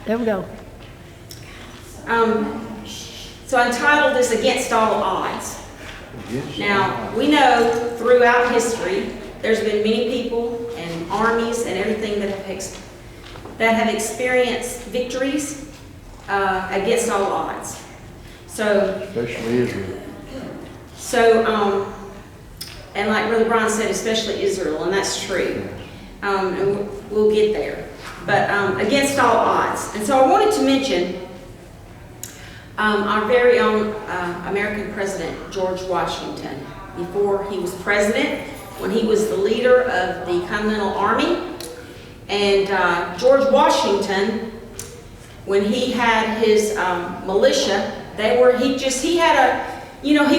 There we go. So I entitled this Against All Odds. Yes. Now, we know throughout history, there's been many people and armies and everything that have experienced victories against all odds. So, Especially Israel. and like Brother Brian said, especially Israel, and that's true. And we'll get there. But against all odds. And so I wanted to mention our very own American President, George Washington. Before he was president, when he was the leader of the Continental Army. And George Washington, when he had his militia, he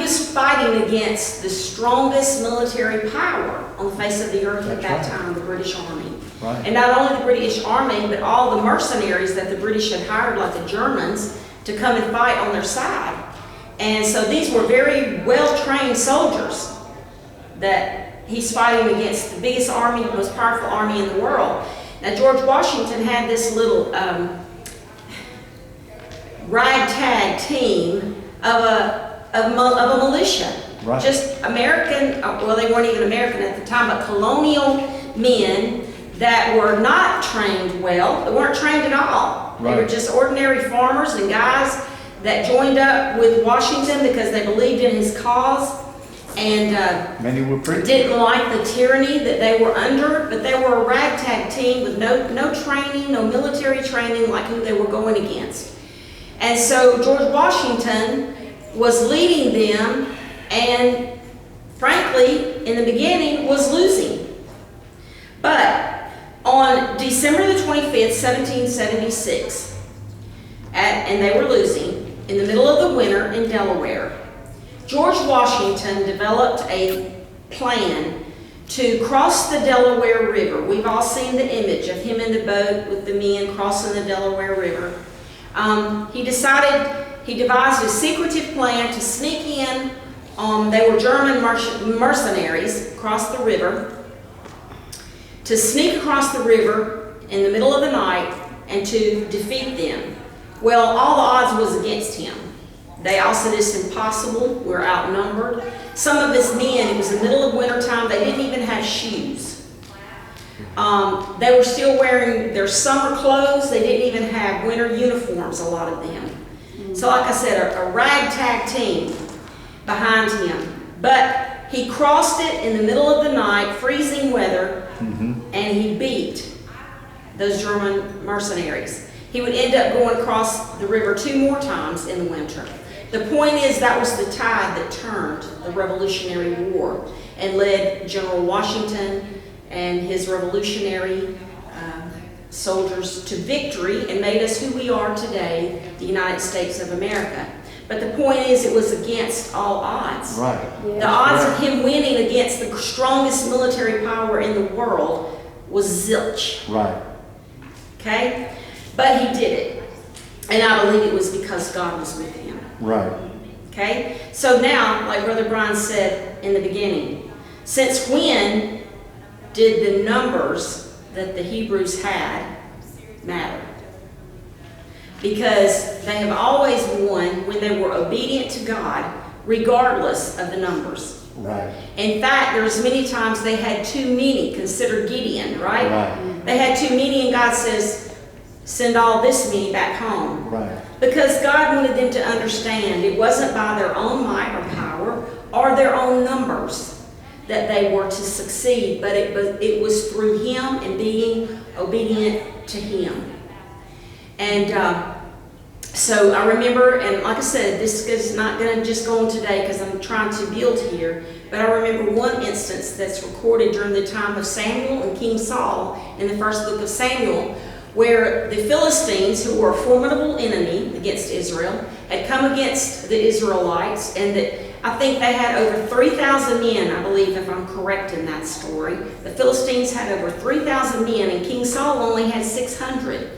was fighting against the strongest military power on the face of the earth at that time, the British Army. Right. And not only the British Army, but all the mercenaries that the British had hired, like the Germans, to come and fight on their side. And so these were very well-trained soldiers that he's fighting against the biggest army, the most powerful army in the world. Now, George Washington had this little ragtag team of a militia. Right. Just American, well, they weren't even American at the time, but colonial men that were not trained well. They weren't trained at all. Right. They were just ordinary farmers and guys that joined up with Washington because they believed in his cause and Many were pretty. didn't like the tyranny that they were under, but they were a ragtag team with no training, no military training like who they were going against. And so George Washington was leading them and frankly, in the beginning, was losing. But on December the 25th, 1776, and they were losing, in the middle of the winter in Delaware, George Washington developed a plan to cross the Delaware River. We've all seen the image of him in the boat with the men crossing the Delaware River. He devised a secretive plan to sneak in. They were German mercenaries across the river, to sneak across the river in the middle of the night and to defeat them. Well, all the odds was against him. They all said it's impossible, we're outnumbered. Some of his men, it was the middle of winter time, they didn't even have shoes. They were still wearing their summer clothes, they didn't even have winter uniforms, a lot of them. So like I said, a ragtag team behind him. But he crossed it in the middle of the night, freezing weather, and he beat those German mercenaries. He would end up going across the river 2 more times in the winter. The point is that was the tide that turned the Revolutionary War and led General Washington and his revolutionary soldiers to victory and made us who we are today, the United States of America. But the point is, it was against all odds. Right. Yeah. The odds of him winning against the strongest military power in the world was zilch. Right. Okay? But he did it. And I believe it was because God was with him. Right. Okay? So now, like Brother Brian said in the beginning, since when did the numbers that the Hebrews had matter? Because they have always won when they were obedient to God, regardless of the numbers. Right. In fact, there's many times they had too many. Consider Gideon, right? Right. They had too many, and God says, send all this many back home. Right. Because God wanted them to understand it wasn't by their own might or power or their own numbers that they were to succeed, but it was through Him and being obedient to Him. And so I remember, and like I said, this is not going to just go on today because I'm trying to build here, but I remember one instance that's recorded during the time of Samuel and King Saul in the first book of Samuel, where the Philistines, who were a formidable enemy against Israel, had come against the Israelites, and that I think they had over 3,000 men, I believe, if I'm correct in that story. The Philistines had over 3,000 men, and King Saul only had 600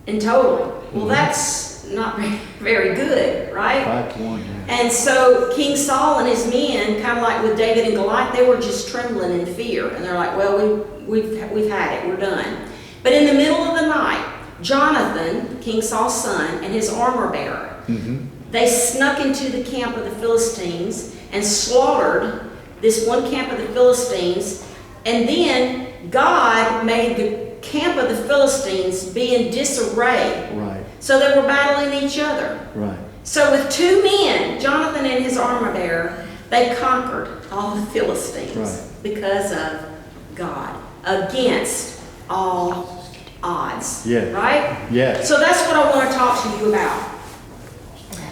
in total. Well, that's not very good, right? 5-1. Yeah. And so King Saul and his men, kind of like with David and Goliath, they were just trembling in fear. And they're like, well, we've had it, we're done. But in the middle of the night, Jonathan, King Saul's son, and his armor bearer. Mm-hmm. They snuck into the camp of the Philistines and slaughtered this one camp of the Philistines. And then God made the camp of the Philistines be in disarray. Right. So they were battling each other. Right. So with two men, Jonathan and his armor bearer, they conquered all the Philistines Right. because of God, against all odds. Yeah. Right? Yes. So that's what I want to talk to you about.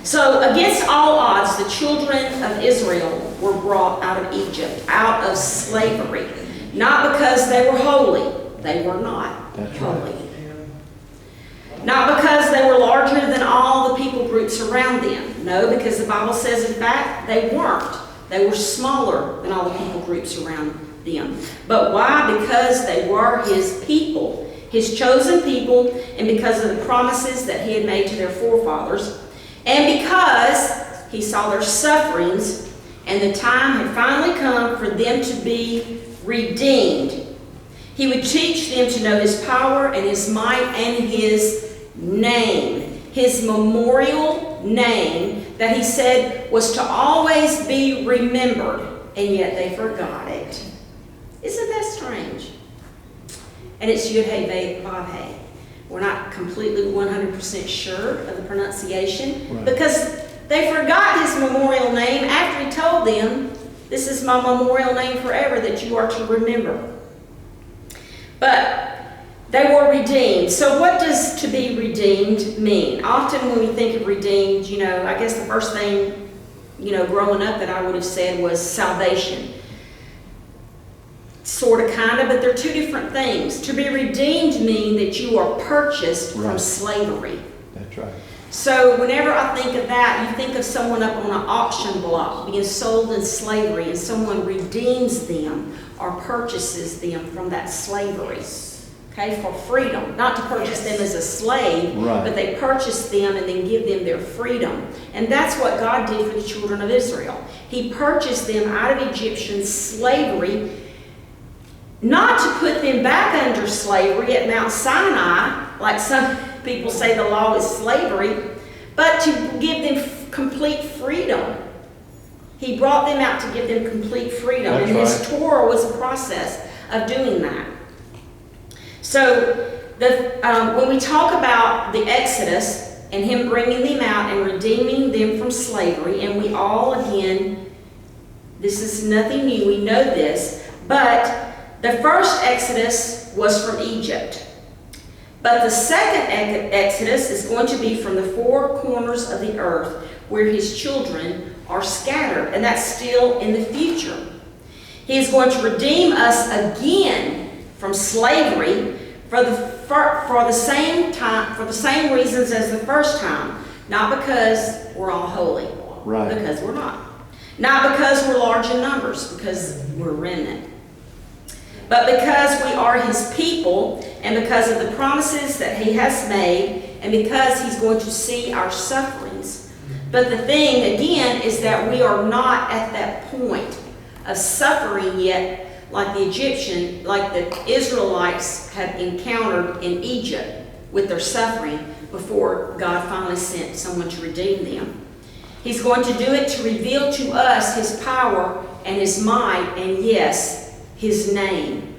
So against all odds, the children of Israel were brought out of Egypt, out of slavery. Not because they were holy. They were not That's holy. right. Not because they were larger than all the people groups around them. No, because the Bible says, in fact, they weren't. They were smaller than all the people groups around them. But why? Because they were His people, His chosen people, and because of the promises that He had made to their forefathers, and because He saw their sufferings, and the time had finally come for them to be redeemed. He would teach them to know His power and His might and His name, His memorial name that He said was to always be remembered, and yet they forgot it. Isn't that strange? And it's Yud-Heh-Vav-Heh. We're not completely 100% sure of the pronunciation, Right. because they forgot His memorial name after He told them, this is my memorial name forever that you are to remember. But they were redeemed. So what does to be redeemed mean? Often when we think of redeemed, I guess the first thing, growing up that I would have said was salvation. Sort of, kind of, but they're two different things. To be redeemed mean that you are purchased from Right. slavery. That's right. So whenever I think of that, you think of someone up on an auction block being sold in slavery, and someone redeems them or purchases them from that slavery, okay, for freedom. Not to purchase them as a slave, Right. but they purchase them and then give them their freedom. And that's what God did for the children of Israel. He purchased them out of Egyptian slavery, not to put them back under slavery at Mount Sinai, like some people say the law is slavery, but to give them complete freedom. He brought them out to give them complete freedom, That's and His right. Torah was a process of doing that. So when we talk about the Exodus and Him bringing them out and redeeming them from slavery, and we all, again, this is nothing new, we know this, but the first Exodus was from Egypt. But the second Exodus is going to be from the four corners of the earth where His children are scattered, and that's still in the future. He is going to redeem us again from slavery for the same time, for the same reasons as the first time. Not because we're all holy, Right. because we're not. Not because we're large in numbers, because we're remnant. But because we are His people, and because of the promises that He has made, and because He's going to see our sufferings. But the thing, again, is that we are not at that point of suffering yet, like the Israelites had encountered in Egypt with their suffering before God finally sent someone to redeem them. He's going to do it to reveal to us His power and His might, and yes, His name.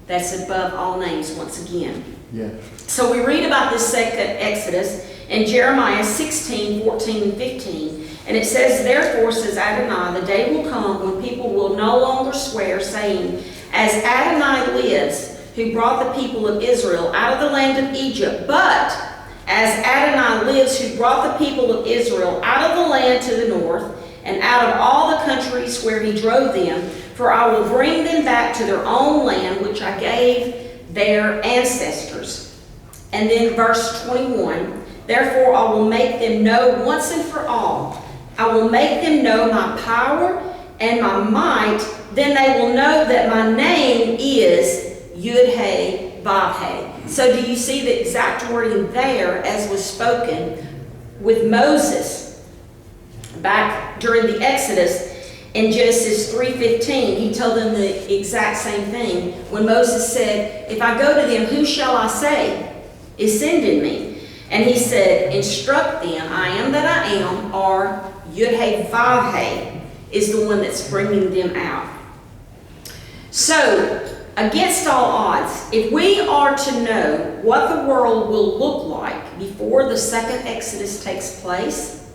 That's above all names once again. Yes. So we read about this second Exodus in Jeremiah 16, 14, and 15. And it says, "Therefore, says Adonai, the day will come when people will no longer swear, saying, As Adonai lives, who brought the people of Israel out of the land of Egypt, but as Adonai lives, who brought the people of Israel out of the land to the north, and out of all the countries where He drove them, for I will bring them back to their own land, which I gave their ancestors." And then verse 21, "Therefore I will make them know once and for all. I will make them know my power and my might. Then they will know that my name is Yud-Heh-Vav-Heh." So do you see the exact wording there as was spoken with Moses back during the Exodus? In Genesis 3:15, He told them the exact same thing when Moses said, "If I go to them, who shall I say?" is sending me. And he said, instruct them, I am that I am, or Yud-Heh-Vav-Heh is the one that's bringing them out. So, against all odds, if we are to know what the world will look like before the second Exodus takes place,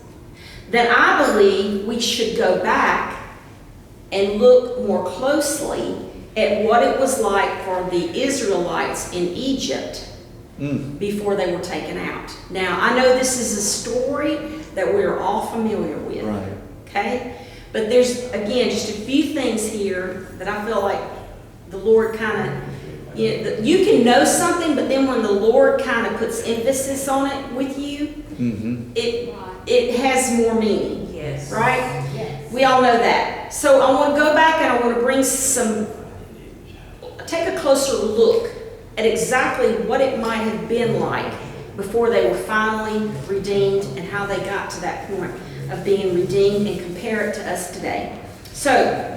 then I believe we should go back and look more closely at what it was like for the Israelites in Egypt before they were taken out. Now, I know this is a story that we're all familiar with, Right. okay? But there's, again, just a few things here that I feel like the Lord kind of, you can know something, but then when the Lord kind of puts emphasis on it with you, it has more meaning. Yes. Right? Yes. We all know that. So I want to go back and I want to bring take a closer look at exactly what it might have been like before they were finally redeemed and how they got to that point of being redeemed and compare it to us today. So,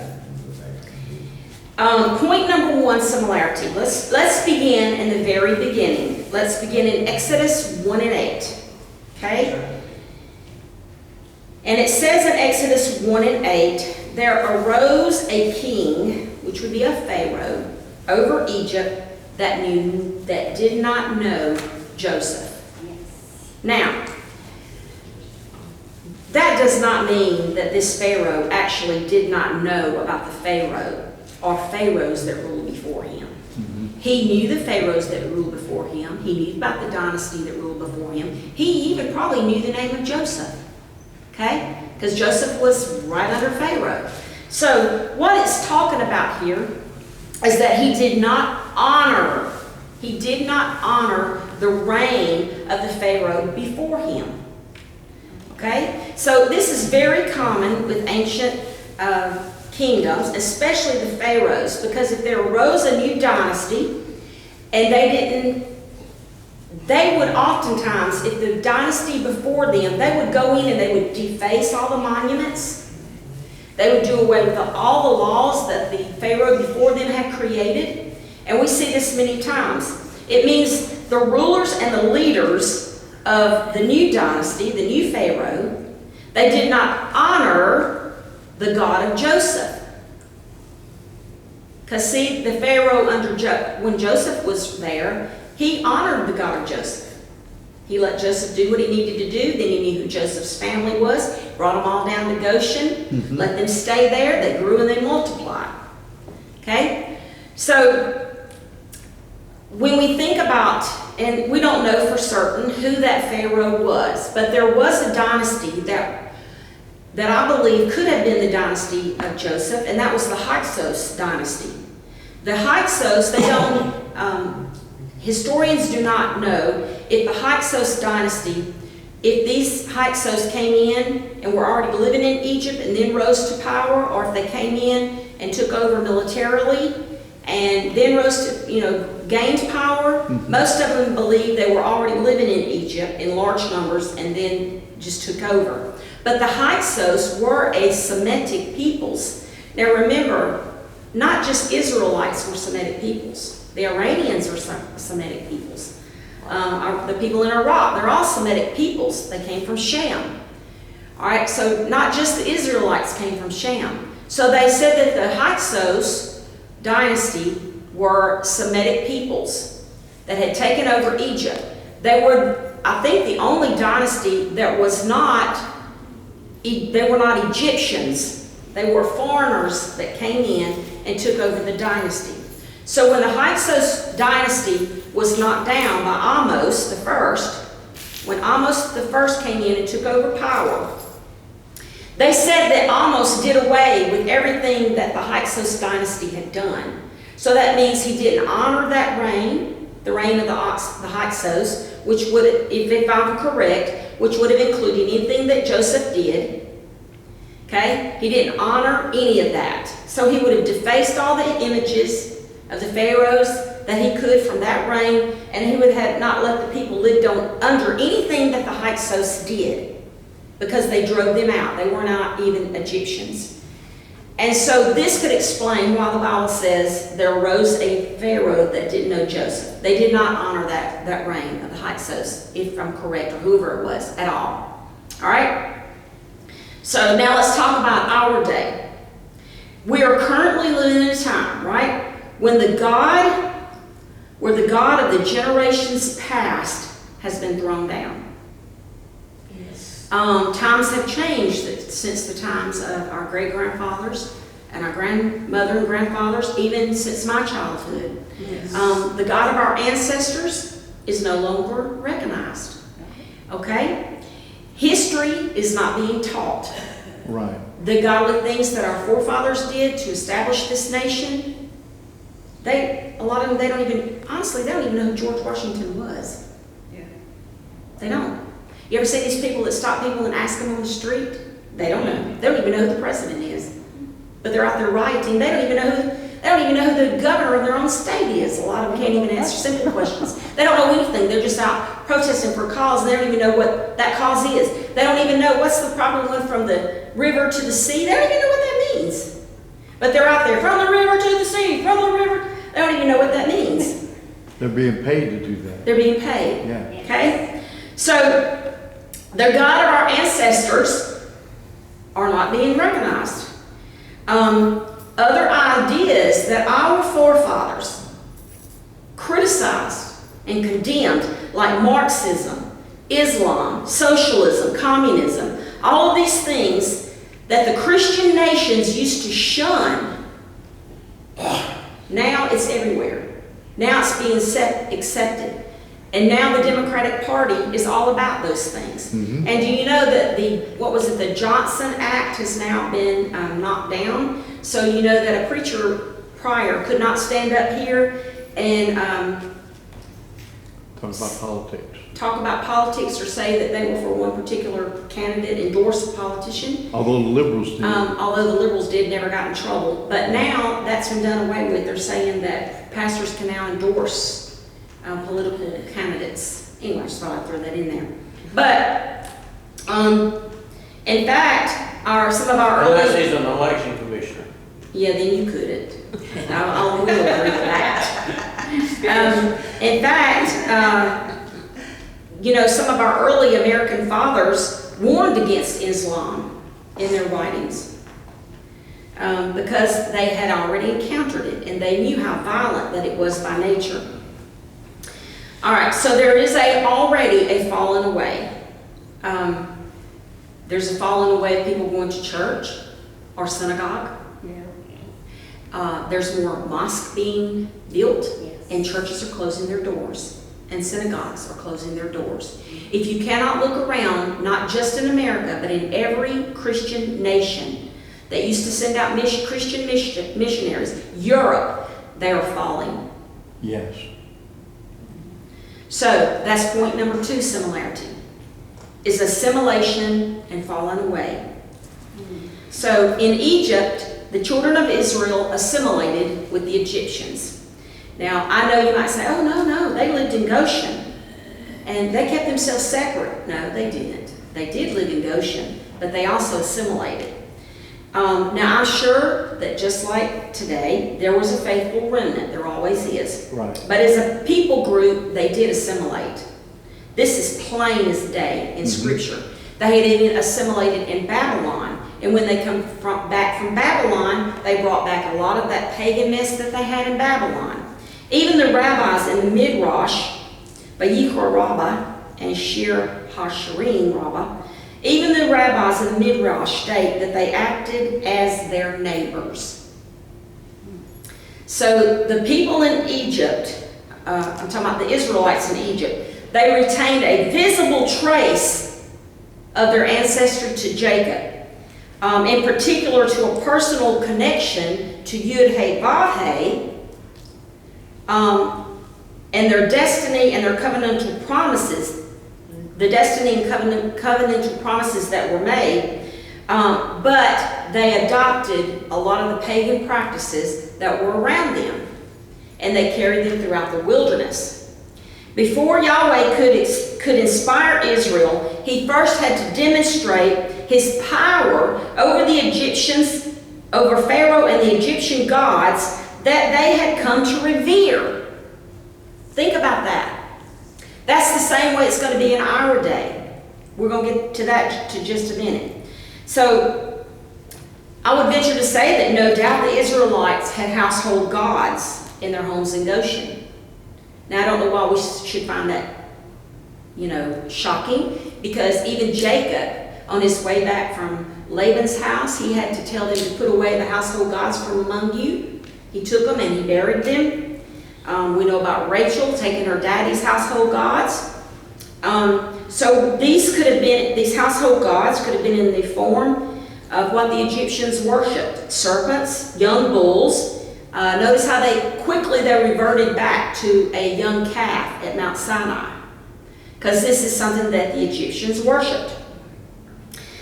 point number one, similarity. Let's begin in the very beginning. Let's begin in Exodus 1 and 8. Okay? And it says in Exodus 1 and 8, there arose a king, which would be a Pharaoh, over Egypt that did not know Joseph. Now, that does not mean that this Pharaoh actually did not know about the Pharaoh or pharaohs that ruled before him. He knew the pharaohs that ruled before him. He knew about the dynasty that ruled before him. He even probably knew the name of Joseph. Okay? Because Joseph was right under Pharaoh. So what it's talking about here is that he did not honor the reign of the Pharaoh before him. Okay? So this is very common with ancient kingdoms, especially the pharaohs, because if there arose a new dynasty and they would oftentimes, if the dynasty before them, they would go in and they would deface all the monuments. They would do away with all the laws that the pharaoh before them had created. And we see this many times. It means the rulers and the leaders of the new dynasty, the new pharaoh, they did not honor the God of Joseph. Because see, the Pharaoh when Joseph was there, he honored the God of Joseph. He let Joseph do what he needed to do. Then he knew who Joseph's family was, brought them all down to Goshen, let them stay there. They grew and they multiplied. Okay? So, when we think about, and we don't know for certain who that Pharaoh was, but there was a dynasty that I believe could have been the dynasty of Joseph, and that was the Hyksos dynasty. The Hyksos, historians do not know if the Hyksos dynasty, if these Hyksos came in and were already living in Egypt and then rose to power, or if they came in and took over militarily and then rose to, gained power. Most of them believe they were already living in Egypt in large numbers and then just took over. But the Hyksos were a Semitic peoples. Now remember, not just Israelites were Semitic peoples. The Iranians were Semitic peoples. The people in Iraq, they're all Semitic peoples. They came from Shem. All right, so not just the Israelites came from Shem. So they said that the Hyksos dynasty were Semitic peoples that had taken over Egypt. They were, I think, the only dynasty that was not, they were not Egyptians. They were foreigners that came in and took over the dynasty. So when the Hyksos dynasty was knocked down by Ahmose the first, when Ahmose the first came in and took over power, they said that Ahmose did away with everything that the Hyksos dynasty had done. So that means he didn't honor that reign, the reign of the Hyksos, which would, if I'm correct, which would have included anything that Joseph did. Okay? He didn't honor any of that. So he would have defaced all the images of the pharaohs that he could from that reign, and he would have not let the people live under anything that the Hyksos did, because they drove them out. They were not even Egyptians. And so this could explain why the Bible says there arose a Pharaoh that didn't know Joseph. They did not honor that reign of the Hyksos, if I'm correct, or whoever it was, at all. All right? So now let's talk about our day. We are currently living in a time, right, when the God of the generations past has been thrown down. Yes. Times have changed since the times of our great-grandfathers and our grandmother and grandfathers, even since my childhood. Yes. The God of our ancestors is no longer recognized. Okay? History is not being taught. Right. The godly things that our forefathers did to establish this nation, a lot of them, they don't even know who George Washington was. Yeah. They don't. You ever see these people that stop people and ask them on the street? They don't know. They don't even know who the president is. But they're out there rioting. They don't even know who the governor of their own state is. A lot of them can't even answer simple questions. They don't know anything. They're just out protesting for a cause, and they don't even know what that cause is. They don't even know what's the proper one from the river to the sea. They don't even know what that means. But they're out there, from the river to the sea, from the river. They don't even know what that means. They're being paid to do that. They're being paid. Yeah. Okay? So, the God of our ancestors are not being recognized. Other ideas that our forefathers criticized and condemned, like Marxism, Islam, socialism, communism, all of these things that the Christian nations used to shun, now it's everywhere. Now it's being accepted. And now the Democratic Party is all about those things. Mm-hmm. And do you know that the Johnson Act has now been knocked down? So you know that a preacher prior could not stand up here and Talk about politics. or say that they were for one particular candidate, endorse a politician. Although the liberals did. Although the liberals never got in trouble. But now that's been done away with. They're saying that pastors can now endorse political candidates. Anyway, I just thought I'd throw that in there. But, in fact, some of our Unless early... he's an election commissioner. Yeah, then you couldn't. I'll agree with that. In fact, some of our early American fathers warned against Islam in their writings because they had already encountered it and they knew how violent that it was by nature. All right, so there is already a falling away. There's a falling away of people going to church or synagogue. Yeah. There's more mosques being built, Yes. and churches are closing their doors, and synagogues are closing their doors. If you cannot look around, not just in America, but in every Christian nation that used to send out Christian missionaries, Europe, they are falling. Yes. So that's point number 2, similarity, is assimilation and falling away. So in Egypt, the children of Israel assimilated with the Egyptians. Now, I know you might say, oh, no, they lived in Goshen, and they kept themselves separate. No, they didn't. They did live in Goshen, but they also assimilated. Now, I'm sure that just like today, there was a faithful remnant. There always is. Right. But as a people group, they did assimilate. This is plain as day in Scripture. They had even assimilated in Babylon. And when they come back from Babylon, they brought back a lot of that pagan mess that they had in Babylon. Even the rabbis in the Midrash, Vayikra Rabbah and Shir HaShirim Rabbah, even the rabbis in the Midrash state that they acted as their neighbors. So the people in Egypt, I'm talking about the Israelites in Egypt, they retained a visible trace of their ancestry to Jacob. In particular to a personal connection to Yud-Heh-Vav-Heh, and their destiny and their covenantal promises, the destiny and covenantal promises that were made, but they adopted a lot of the pagan practices that were around them, and they carried them throughout the wilderness. Before Yahweh could inspire Israel, he first had to demonstrate his power over the Egyptians, over Pharaoh and the Egyptian gods that they had come to revere. Think about that. That's the same way it's going to be in our day. We're going to get to that to just a minute. So I would venture to say that no doubt the Israelites had household gods in their homes in Goshen. Now, I don't know why we should find that, shocking, because even Jacob, on his way back from Laban's house, he had to tell them to put away the household gods from among you. He took them and he buried them. We know about Rachel taking her daddy's household gods. So these household gods could have been in the form of what the Egyptians worshipped: serpents, young bulls. Notice how they reverted back to a young calf at Mount Sinai, because this is something that the Egyptians worshipped.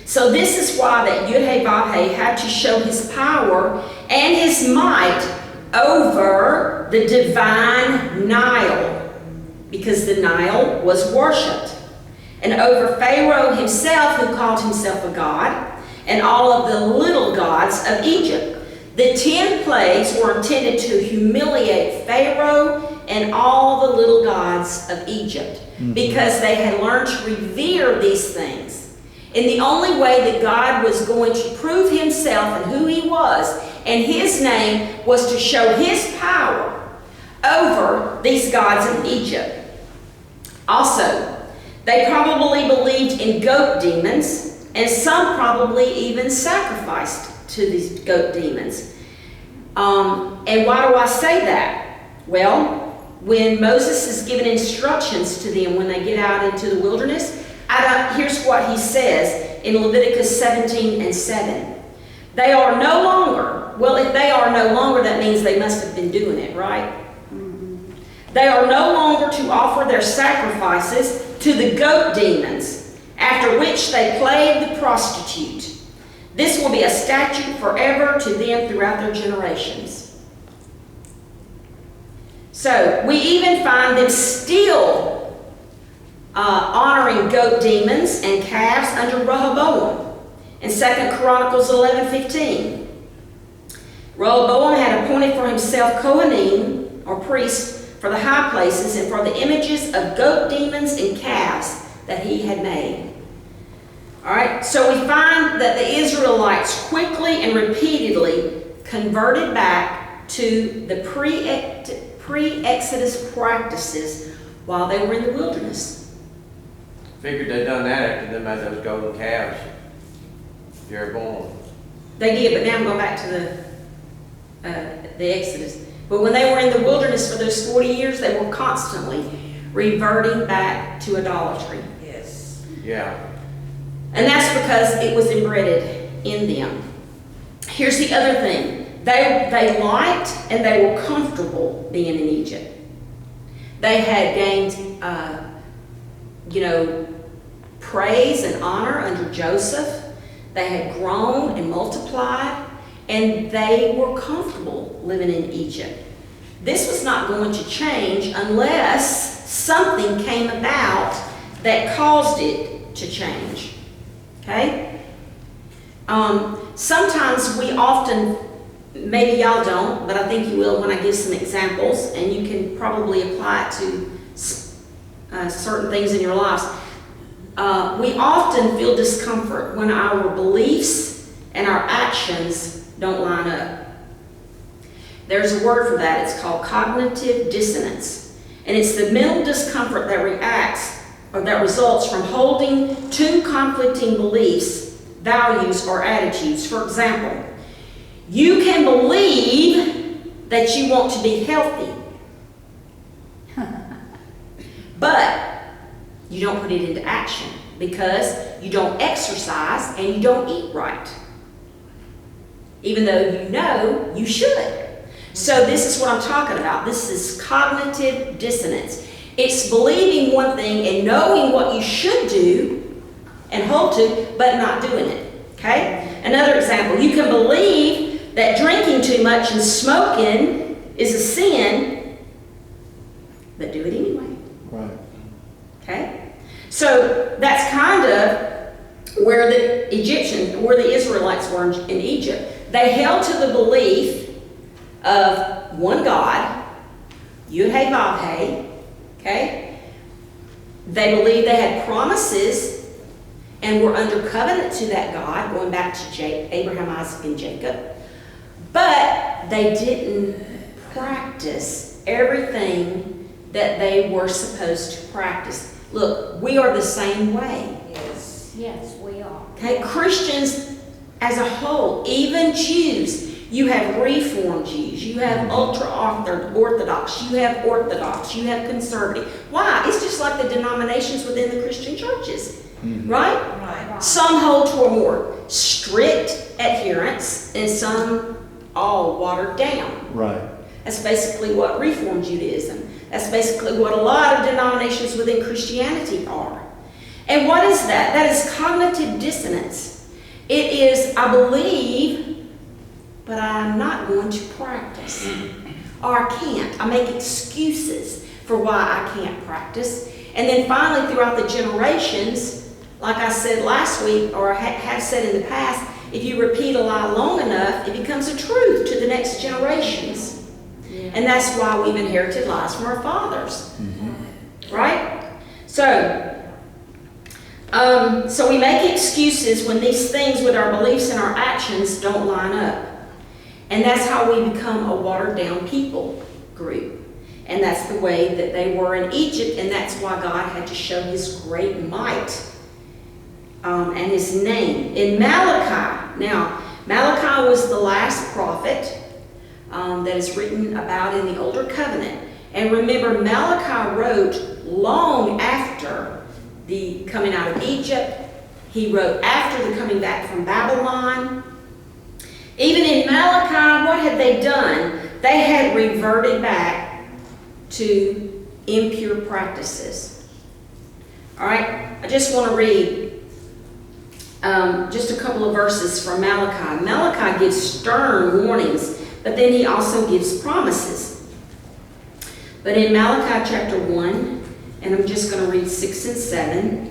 So this is why that Yud-Heh-Vav-Heh had to show his power and his might over the divine Nile, because the Nile was worshipped, and over Pharaoh himself, who called himself a god, and all of the little gods of Egypt. The 10 plagues were intended to humiliate Pharaoh and all the little gods of Egypt, because they had learned to revere these things. And the only way that God was going to prove himself and who he was and his name was to show his power over these gods of Egypt. Also, they probably believed in goat demons, and some probably even sacrificed to these goat demons. And why do I say that? Well, when Moses is giving instructions to them when they get out into the wilderness, here's what he says in Leviticus 17:7. They are no longer, well, if they are no longer, that means they must have been doing it, right? They are no longer to offer their sacrifices to the goat demons, after which they played the prostitute. This will be a statute forever to them throughout their generations. So we even find them still honoring goat demons and calves under Rehoboam in 2 Chronicles 11:15. Rehoboam had appointed for himself Kohanim, or priests, for the high places and for the images of goat demons and calves that he had made. All right, so we find that the Israelites quickly and repeatedly converted back to the pre-Exodus practices while they were in the wilderness. Figured they done that after them had those golden calves. Jeroboam. They did, but now I'm going back to the Exodus. But when they were in the wilderness for those 40 years, they were constantly reverting back to idolatry. Yes. Yeah. And that's because it was embedded in them. Here's the other thing. They liked and they were comfortable being in Egypt. They had gained, praise and honor under Joseph. They had grown and multiplied, and they were comfortable living in Egypt. This was not going to change unless something came about that caused it to change. Okay? Sometimes we often, maybe y'all don't, but I think you will when I give some examples, and you can probably apply it to certain things in your lives. We often feel discomfort when our beliefs and our actions don't line up. There's a word for that. It's called cognitive dissonance. And it's the mental discomfort that results from holding two conflicting beliefs, values, or attitudes. For example, you can believe that you want to be healthy, but you don't put it into action because you don't exercise and you don't eat right, even though you know you should. So this is what I'm talking about. This is cognitive dissonance. It's believing one thing and knowing what you should do and hold to, but not doing it. Okay? Another example, you can believe that drinking too much and smoking is a sin, but do it anyway. Right. Okay? So that's kind of where the Israelites were in Egypt. They held to the belief of one God, Yud-Heh-Vav-Heh, okay? They believed they had promises and were under covenant to that God, going back to Abraham, Isaac, and Jacob. But they didn't practice everything that they were supposed to practice. Look, we are the same way. Yes, we are. Okay, Christians as a whole, even Jews, you have Reformed Jews, you have ultra-Orthodox, you have Orthodox, you have conservative. Why? It's just like the denominations within the Christian churches, right? Right. Some hold to a more strict adherence and some all watered down. Right. That's basically what Reformed Judaism, that's basically what a lot of denominations within Christianity are. And what is that? That is cognitive dissonance. It is, I believe, but I'm not going to practice. Or I can't. I make excuses for why I can't practice. And then finally, throughout the generations, like I said last week, or have said in the past, if you repeat a lie long enough, it becomes a truth to the next generations. Yeah. And that's why we've inherited lies from our fathers. Right? So we make excuses when these things with our beliefs and our actions don't line up. And that's how we become a watered down people group. And that's the way that they were in Egypt, and that's why God had to show his great might and his name. In Malachi, now, Malachi was the last prophet that is written about in the Older Covenant. And remember, Malachi wrote long after the coming out of Egypt. He wrote after the coming back from Babylon. Even in Malachi, what had they done? They had reverted back to impure practices. All right, I just want to read just a couple of verses from Malachi. Malachi gives stern warnings, but then he also gives promises. But in Malachi chapter 1, and I'm just going to read 6 and 7,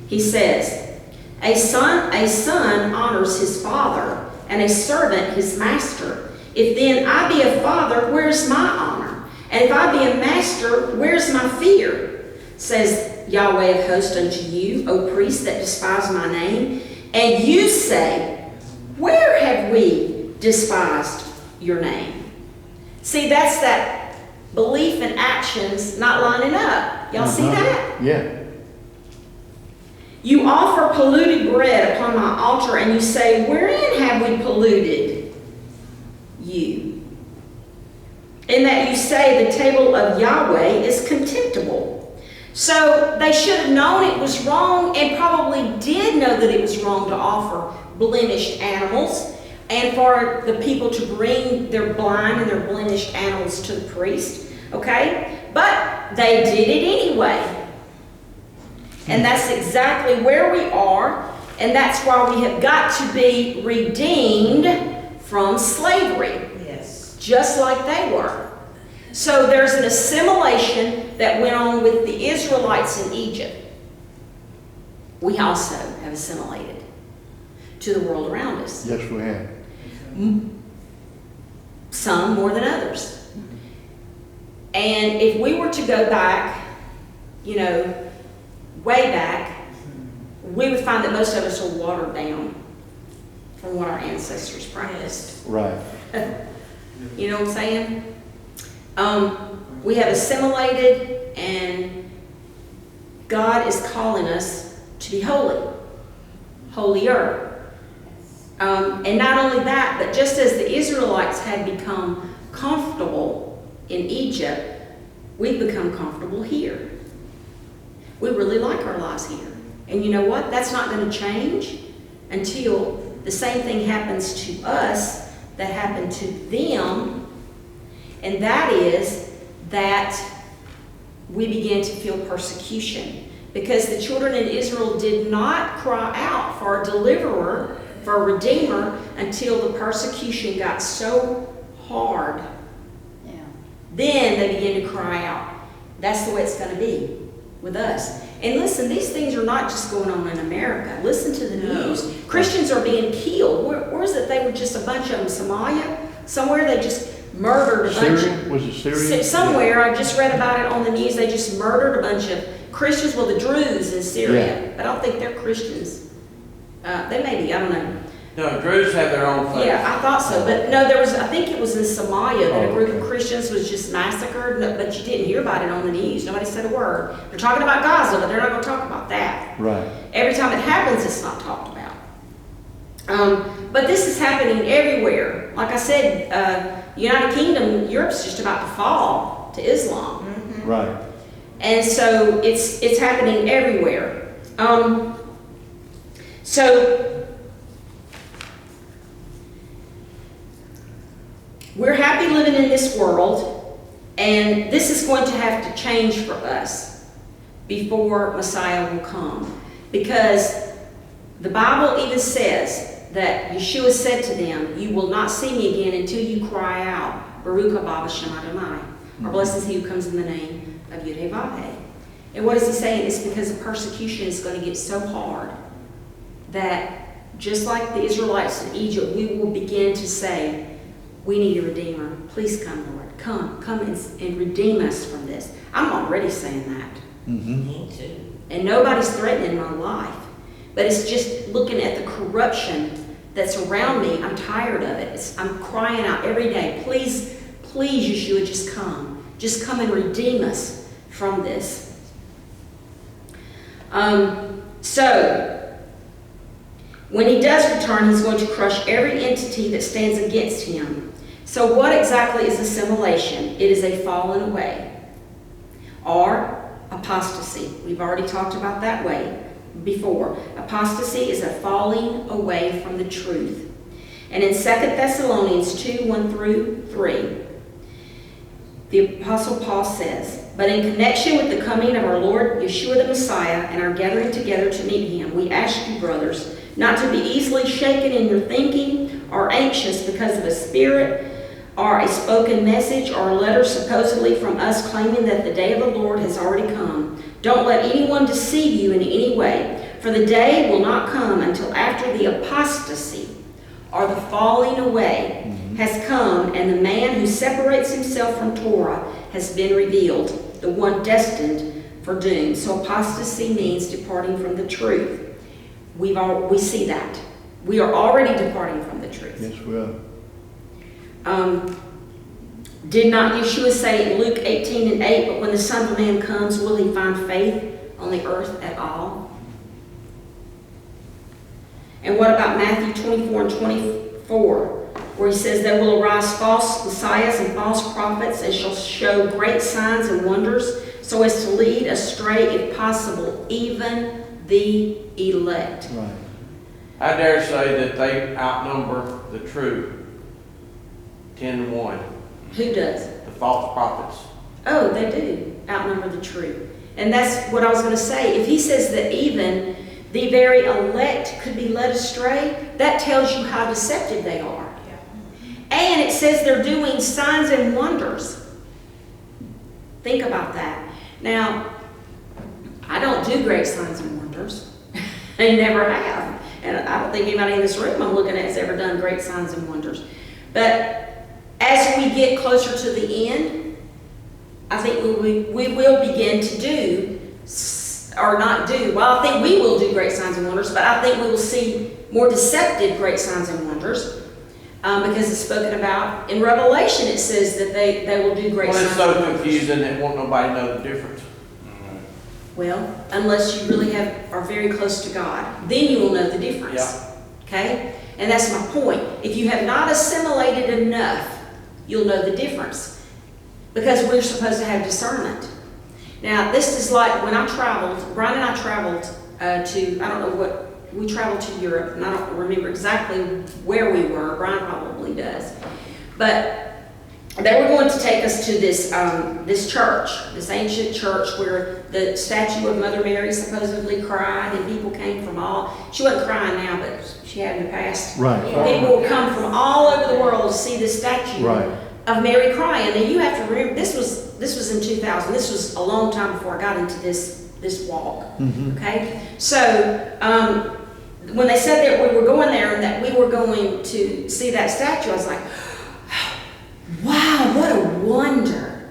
he says, a son honors his father, and a servant his master. If then I be a father, where's my honor? And if I be a master, where's my fear? Says Yahweh of hosts unto you, O priests that despise my name. And you say, where have we despised your name? See, that's that belief and actions not lining up. Y'all see that? Yeah. You offer polluted bread upon my altar, and you say, wherein have we polluted you? In that you say the table of Yahweh is contemptible. So they should have known it was wrong, and probably did know that it was wrong to offer blemished animals, and for the people to bring their blind and their blemished animals to the priest. Okay? But they did it anyway. And that's exactly where we are, and that's why we have got to be redeemed from slavery. Yes. Just like they were. So there's an assimilation that went on with the Israelites in Egypt. We also have assimilated to the world around us. Yes, we have. Some more than others. And if we were to go back, way back, we would find that most of us are watered down from what our ancestors practiced. Right. You know what I'm saying? We have assimilated, and God is calling us to be holy, holier. And not only that, but just as the Israelites had become comfortable in Egypt, we've become comfortable here. We really like our lives here. And you know what? That's not going to change until the same thing happens to us that happened to them. And that is that we begin to feel persecution. Because the children in Israel did not cry out for a deliverer, for a redeemer, until the persecution got so hard. Yeah. Then they began to cry out. That's the way it's going to be. with us. And listen, these things are not just going on in America. Listen to the No. news. Christians are being killed. Where is it? They were just a bunch of them, Somalia? Somewhere they just murdered a bunch of... Syria, was it Syria? Somewhere, I just read about it on the news, they just murdered a bunch of Christians, well, the Druze in Syria. But I don't think they're Christians. They may be, I don't know. No, Druze have their own faith. Yeah, I thought so, but no, I think it was in Somalia that a Oh, group of okay. Christians was just massacred, but you didn't hear about it on the news. Nobody said a word. They're talking about Gaza, but they're not gonna talk about that. Right. Every time it happens, it's not talked about. But this is happening everywhere. Like I said, United Kingdom, Europe's just about to fall to Islam. Right. And so it's happening everywhere. So we're happy living in this world, and this is going to have to change for us before Messiah will come. Because the Bible even says that Yeshua said to them, "You will not see me again until you cry out, Baruch haba b'shem Adonai," or "Blessed is he who comes in the name of Yud-Heh-Vav-Heh." And what is he saying? It's because the persecution is going to get so hard that just like the Israelites in Egypt, we will begin to say, "We need a Redeemer. Please come, Lord. Come and redeem us from this." I'm already saying that. Mm-hmm. Me too. And nobody's threatening my life. But it's just looking at the corruption that's around me. I'm tired of it. I'm crying out every day, please, please, Yeshua, just come. Just come and redeem us from this. So, when he does return, he's going to crush every entity that stands against him. So what exactly is assimilation? It is a falling away, or apostasy. We've already talked about that way before. Apostasy is a falling away from the truth. And in 2 Thessalonians 2:1-3, the Apostle Paul says, "But in connection with the coming of our Lord Yeshua the Messiah and our gathering together to meet him, we ask you, brothers, not to be easily shaken in your thinking or anxious because of a spirit or a spoken message or a letter supposedly from us claiming that the day of the Lord has already come. Don't let anyone deceive you in any way, for the day will not come until after the apostasy or the falling away has come and the man who separates himself from Torah has been revealed, the one destined for doom." So apostasy means departing from the truth. We see that. We are already departing from the truth. Yes, we are. Did not Yeshua say in Luke 18:8, "But when the Son of Man comes, will he find faith on the earth at all?" And what about Matthew 24:24, where he says, "There will arise false messiahs and false prophets, and shall show great signs and wonders, so as to lead astray, if possible, even the elect." Right. I dare say that they outnumber the true 10-1, Who does? the false prophets. Oh, they do outnumber the true. And that's what I was going to say. If he says that even the very elect could be led astray, that tells you how deceptive they are. And it says they're doing signs and wonders. Think about that. Now, I don't do great signs and wonders. I never have. And I don't think anybody in this room I'm looking at has ever done great signs and wonders. But as we get closer to the end, I think we will begin to do, or not do, well, I think we will do great signs and wonders, but I think we will see more deceptive great signs and wonders, because it's spoken about in Revelation. It says that they will do great Well, signs it's and so wonders. confusing that won't nobody know the difference. Well, unless you really are very close to God, then you will know the difference. Yeah. Okay? And that's my point. If you have not assimilated enough, you'll know the difference. Because we're supposed to have discernment. Now, this is like when I traveled, Brian and I traveled we traveled to Europe, and I don't remember exactly where we were. Brian probably does. But they were going to take us to this church, this ancient church where the statue of Mother Mary supposedly cried, and people came from she wasn't crying now, but she had in the past. Right. People would come from all over the world to see this statue Right. of Mary crying. And you have to remember, this was in 2000. This was a long time before I got into this this walk. Mhm. Okay? So, when they said that we were going there and that we were going to see that statue, I was like, wow, what a wonder.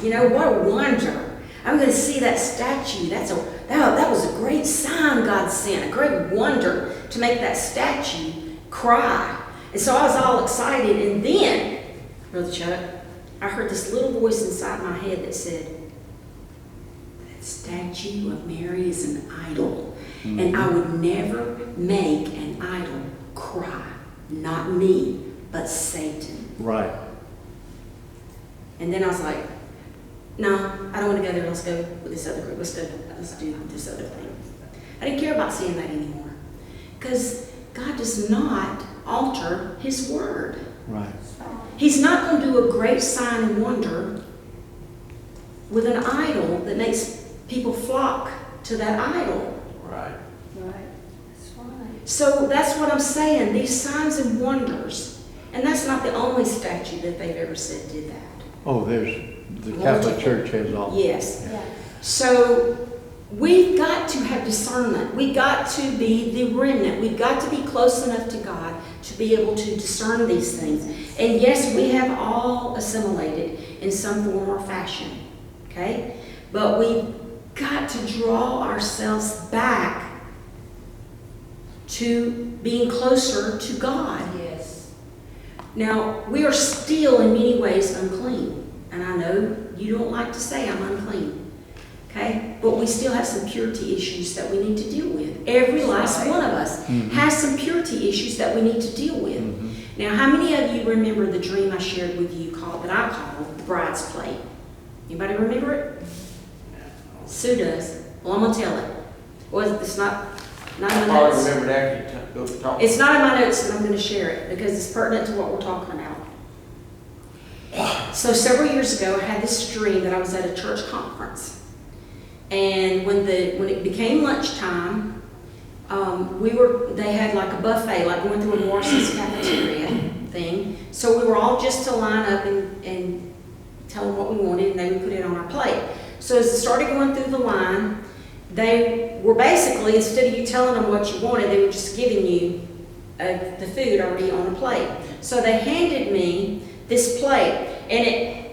You know, what a wonder. I'm going to see that statue. That was a great sign God sent, a great wonder to make that statue cry. And so I was all excited. And then, Brother Chuck, I heard this little voice inside my head that said, that statue of Mary is an idol. And I would never make an idol cry. Not me, but Satan. Right. And then I was like, no, I don't want to go there. Let's go with this other group. Let's do this other thing. I didn't care about seeing that anymore. Because God does not alter his word. Right. He's not going to do a great sign and wonder with an idol that makes people flock to that idol. Right. Right. That's right. So that's what I'm saying. These signs and wonders. And that's not the only statue that they've ever said did that. Oh, the Catholic Church has all. Yes. Yeah. So we've got to have discernment. We've got to be the remnant. We've got to be close enough to God to be able to discern these things. And yes, we have all assimilated in some form or fashion. Okay? But we've got to draw ourselves back to being closer to God. Yes. Now, we are still in many ways unclean. And I know you don't like to say I'm unclean. Okay? But we still have some purity issues that we need to deal with. Every last one of us has some purity issues that we need to deal with. Now, how many of you remember the dream I shared with you that I called the bride's plate? Anybody remember it? Sue does. Well, I'm going to tell it. It's not in my I notes. remember that, go talk. It's not in my notes, and I'm going to share it because it's pertinent to what we're talking about. So several years ago, I had this dream that I was at a church conference. And when it became lunchtime, they had like a buffet, like going through a Morrison's cafeteria thing. So we were all just to line up and tell them what we wanted, and they would put it on our plate. So as it started going through the line, they were basically, instead of you telling them what you wanted, they were just giving you the food already on a plate. So they handed me this plate, and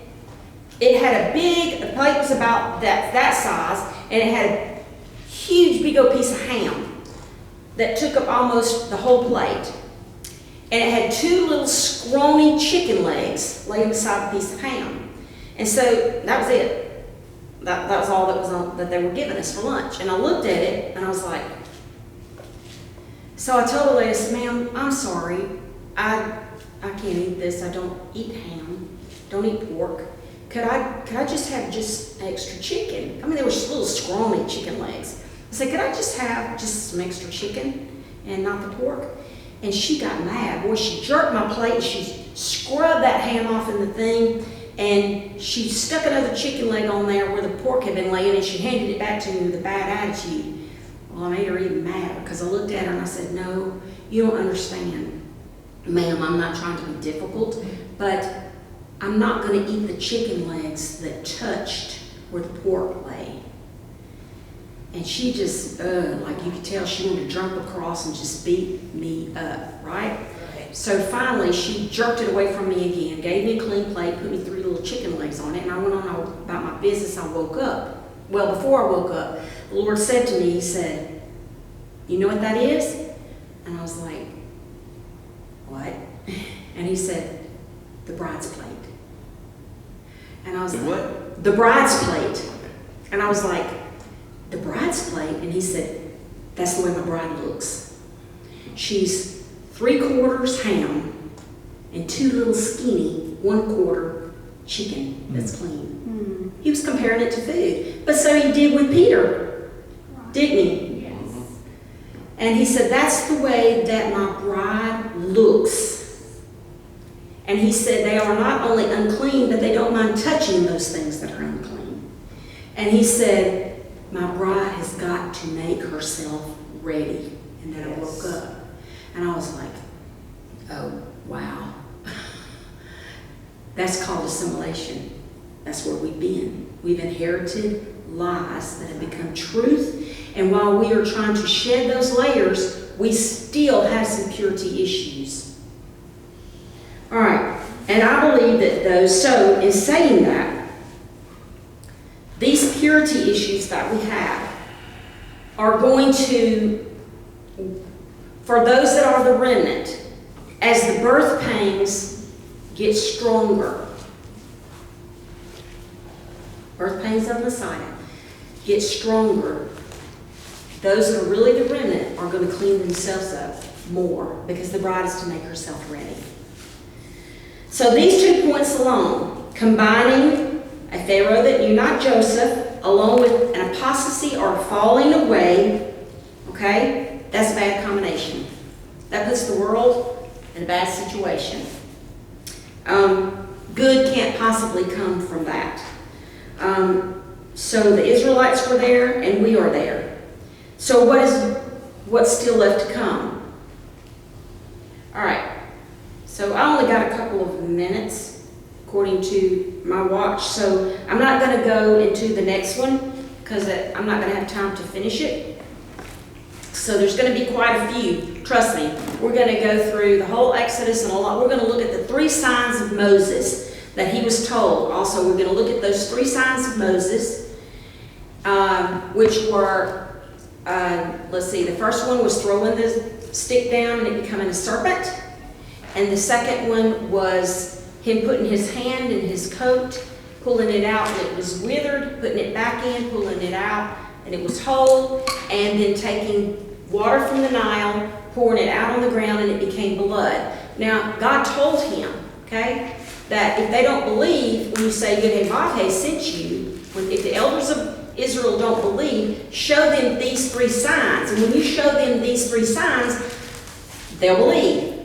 it had the plate was about that size, and it had a huge big old piece of ham that took up almost the whole plate. And it had two little scrawny chicken legs laying beside the piece of ham. And so that was it. That was all that they were giving us for lunch. And I looked at it, and I was like, so I told the lady, I said, ma'am, I'm sorry. I can't eat this. I don't eat ham. Don't eat pork. Could I just have just extra chicken? I mean, they were just little scrawny chicken legs. I said, could I just have just some extra chicken and not the pork? And she got mad. Boy, she jerked my plate and she scrubbed that ham off in the thing, and she stuck another chicken leg on there where the pork had been laying, and she handed it back to me with a bad attitude. Well, I made her even madder because I looked at her and I said, no, you don't understand. Ma'am, I'm not trying to be difficult, but I'm not going to eat the chicken legs that touched where the pork lay. And she just, like you could tell, she wanted to jump across and just beat me up, right? So finally, she jerked it away from me again, gave me a clean plate, put me 3 little chicken legs on it, and I went on about my business. I woke up. Well, before I woke up, the Lord said to me, he said, you know what that is? And I was like, what? And he said, the bride's plate. And I was The like, what? the bride's plate. And I was like, the bride's plate? And he said, that's the way my bride looks. She's 3/4 ham and 2 little skinny 1/4 chicken that's clean. He was comparing it to food. But so he did with Peter, didn't he? Yes. And he said, that's the way that my bride looks. And he said, they are not only unclean, but they don't mind touching those things that are unclean. And he said, my bride has got to make herself ready. And then I woke up. And I was like, oh, wow. That's called assimilation. That's where we've been. We've inherited lies that have become truth. And while we are trying to shed those layers, we still have some purity issues. All right, and I believe that those, so in saying that, these purity issues that we have are going to, for those that are the remnant, as the birth pains get stronger, birth pains of Messiah get stronger, those that are really the remnant are going to clean themselves up more because the bride is to make herself ready. So these 2 points alone, combining a Pharaoh that knew not Joseph, along with an apostasy or a falling away, okay, that's a bad combination. That puts the world in a bad situation. Good can't possibly come from that. So the Israelites were there and we are there. So what's still left to come? All right. So I only got a couple of minutes according to my watch. So I'm not going to go into the next one because I'm not going to have time to finish it. So there's going to be quite a few. Trust me. We're going to go through the whole Exodus and a lot. We're going to look at the 3 signs of Moses that he was told. Also, we're going to look at those 3 signs of Moses, which were, let's see, the first one was throwing the stick down and it becoming a serpent. And the second one was him putting his hand in his coat, pulling it out, and it was withered, putting it back in, pulling it out, and it was whole, and then taking water from the Nile, pouring it out on the ground, and it became blood. Now, God told him, okay, that if they don't believe, when you say Yud-Heh-Vav-Heh sent you, if the elders of Israel don't believe, show them these 3 signs. And when you show them these 3 signs, they'll believe.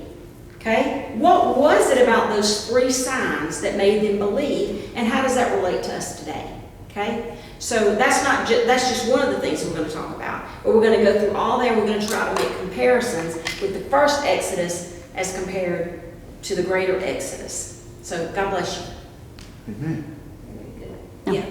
Okay? What was it about those 3 signs that made them believe, and how does that relate to us today? Okay? So that's just one of the things we're going to talk about. But we're going to go through all that. We're going to try to make comparisons with the first Exodus as compared to the greater Exodus. So God bless you. Amen. Yeah.